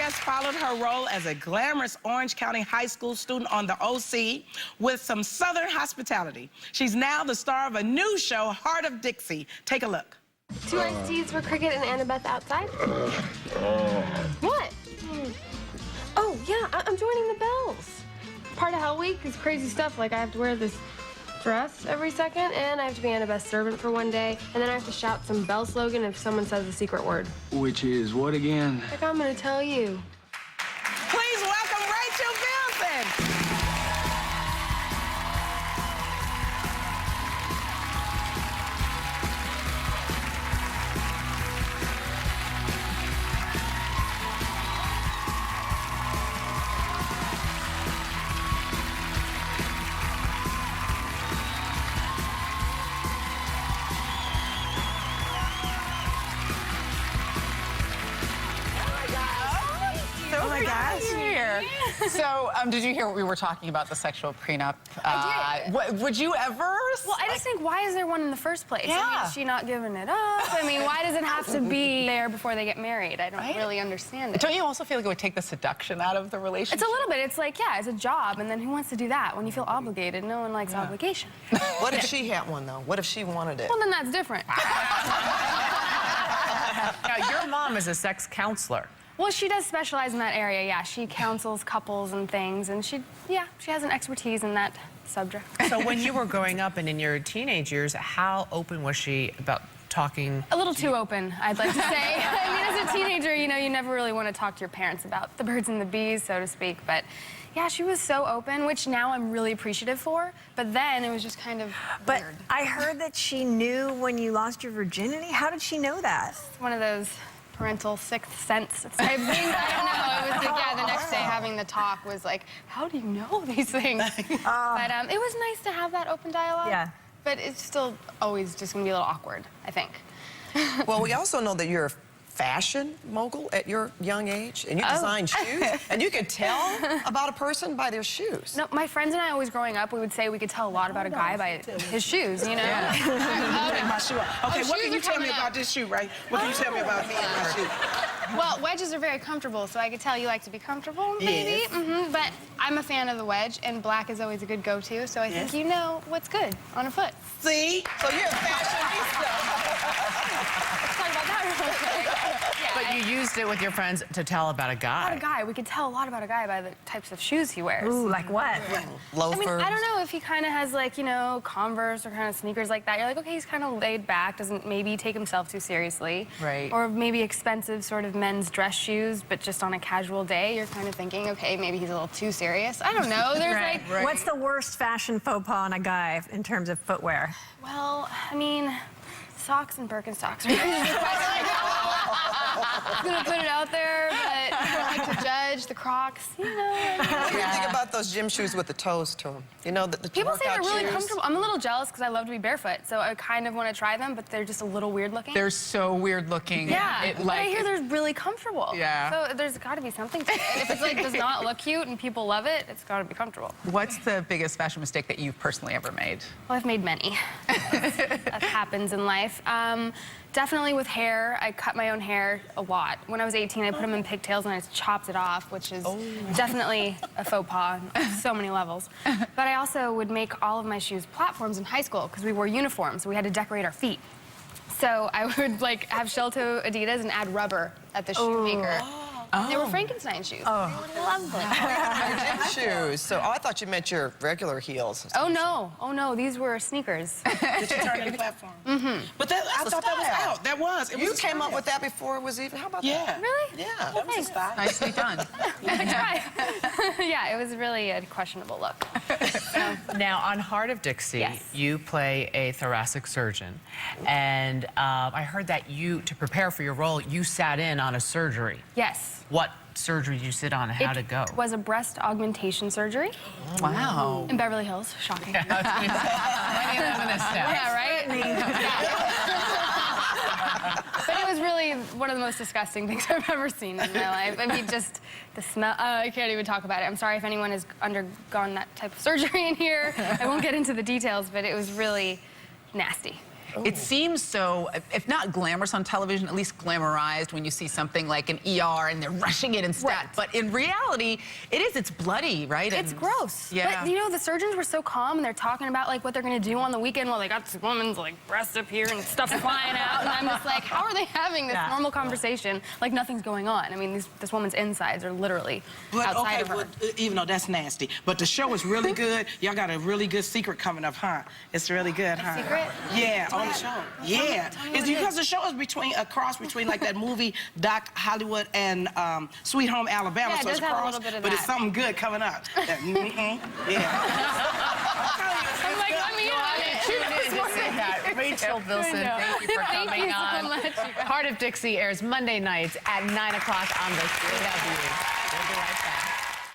just followed her role as a glamorous Orange County high school student on the OC with some Southern hospitality. She's now the star of a new show, Heart of Dixie. Take a look. 2 iced teas for Cricket and Annabeth outside. What? Oh, yeah, I'm joining the Bells. Part of Hell Week is crazy stuff, like I have to wear this dress every second, and I have to be Annabeth's servant for one day, and then I have to shout some Bell slogan if someone says the secret word. Which is what again? Like I'm gonna tell you. Please welcome Rachel Bilson. Oh my gosh. Here. So, did you hear what we were talking about, the sexual prenup? I did. Would you ever? Well, I just think, why is there one in the first place? Yeah. I mean, is she not giving it up? I mean, why does it have to be there before they get married? I don't really understand it. Don't you also feel like it would take the seduction out of the relationship? It's a little bit. It's like, yeah, it's a job, and then who wants to do that? When you feel obligated, no one likes obligation. What if she had one, though? What if she wanted it? Well, then that's different. Now, your mom is a sex counselor. Well, she does specialize in that area, yeah. She counsels couples and things, and she has an expertise in that subject. So when you were growing up and in your teenage years, how open was she about talking? A little too open, I'd like to say. I mean, as a teenager, you know, you never really want to talk to your parents about the birds and the bees, so to speak. But yeah, she was so open, which now I'm really appreciative for. But then it was just kind of But weird. I heard that she knew when you lost your virginity. How did she know that? It's one of those parental sixth sense type things. I don't know. It was like, yeah, the next day having the talk was like, how do you know these things? But it was nice to have that open dialogue. Yeah. But it's still always just going to be a little awkward, I think. Well, we also know that you're a fashion mogul at your young age, and you design shoes, and you can tell about a person by their shoes. No, my friends and I always growing up, we would say we could tell a lot about a guy by his shoes, you know? My shoe. Okay, what shoes can you are tell me coming about out. this shoe, right? What can you tell me about me and my shoe? Well, wedges are very comfortable, so I could tell you like to be comfortable, maybe. Yes. But I'm a fan of the wedge, and black is always a good go-to, so I think you know what's good on a foot. See? So you're a fashionista. Let's talk about that real quick. Yeah, But you used it with your friends to tell about a about a guy. guy. We could tell a lot about a guy by the types of shoes he wears. Ooh, like what? Loafers. I mean, I don't know if he kind of has, like, you know, Converse or kind of sneakers like that. You're like, okay, he's kind of laid back, doesn't maybe take himself too seriously. Right. Or maybe expensive sort of men's dress shoes, but just on a casual day, you're kind of thinking, okay, maybe he's a little too serious. I don't know. There's like, What's the worst fashion faux pas on a guy in terms of footwear? well, I mean, socks and Birkenstocks. I'm gonna put it out there, but I like to judge the Crocs, you know. What do you think about those gym shoes with the toes to them? You know, the People say they're workout really shoes? comfortable. I'm a little jealous because I love to be barefoot, so I kind of want to try them, but they're just a little weird looking. They're so weird looking. Yeah, but I hear they're really comfortable. Yeah. So there's got to be something to it. If it's like does not look cute and people love it, it's got to be comfortable. What's the biggest fashion mistake that you've personally ever made? Well, I've made many. That happens in life. Definitely with hair. I cut my own hair a lot. When I was 18, I put them in pigtails and I just chopped it off, which is definitely a faux pas on so many levels. But I also would make all of my shoes platforms in high school because we wore uniforms, so we had to decorate our feet. So I would like have shell toe Adidas and add rubber at the shoemaker. They were Frankenstein shoes. I love them. Gym shoes. So, I thought you meant your regular heels. Oh no, these were sneakers. Did you turn into platform? Mm-hmm. But that, I thought that was style. out. That was. It You was a came up style. with that before it was even. How about Yeah. that? Really? Yeah. That was a style. Nicely done. I try. Yeah, it was really a questionable look. Now, on Heart of Dixie, Yes. you play a thoracic surgeon. And I heard that to prepare for your role, you sat in on a surgery. Yes. What surgery did you sit on and how'd it go? It was a breast augmentation surgery Wow. in Beverly Hills. Shocking. Might need a feminist now. Yeah, right? But it was really one of the most disgusting things I've ever seen in my life. I mean, just the smell. I can't even talk about it. I'm sorry if anyone has undergone that type of surgery in here. I won't get into the details, but it was really nasty. It seems so, if not glamorous on television, at least glamorized when you see something like an ER and they're rushing it and stuff. Right. But in reality, it's bloody, right? It's And- gross. Yeah. But you know, the surgeons were so calm and they're talking about like what they're gonna do on the weekend while they got this woman's like breast up here and stuff flying out. And I'm just like, how are they having this normal conversation like nothing's going on? I mean, this woman's insides are literally outside of her. Even though that's nasty, but the show is really good. Y'all got a really good secret coming up, huh? It's really good, huh? Secret? Yeah, on the show. Yeah, tell me what it's it because is. the show is a cross between like that movie Doc Hollywood and Sweet Home Alabama. Yeah, it so it's does have a cross, little bit of but it's that. something good coming up. Yeah. I'm like, let me on it. Rachel Bilson, thank you for Thank coming you so on. much, you guys. Heart of Dixie airs Monday nights at 9 o'clock on the CW. We'll be right back.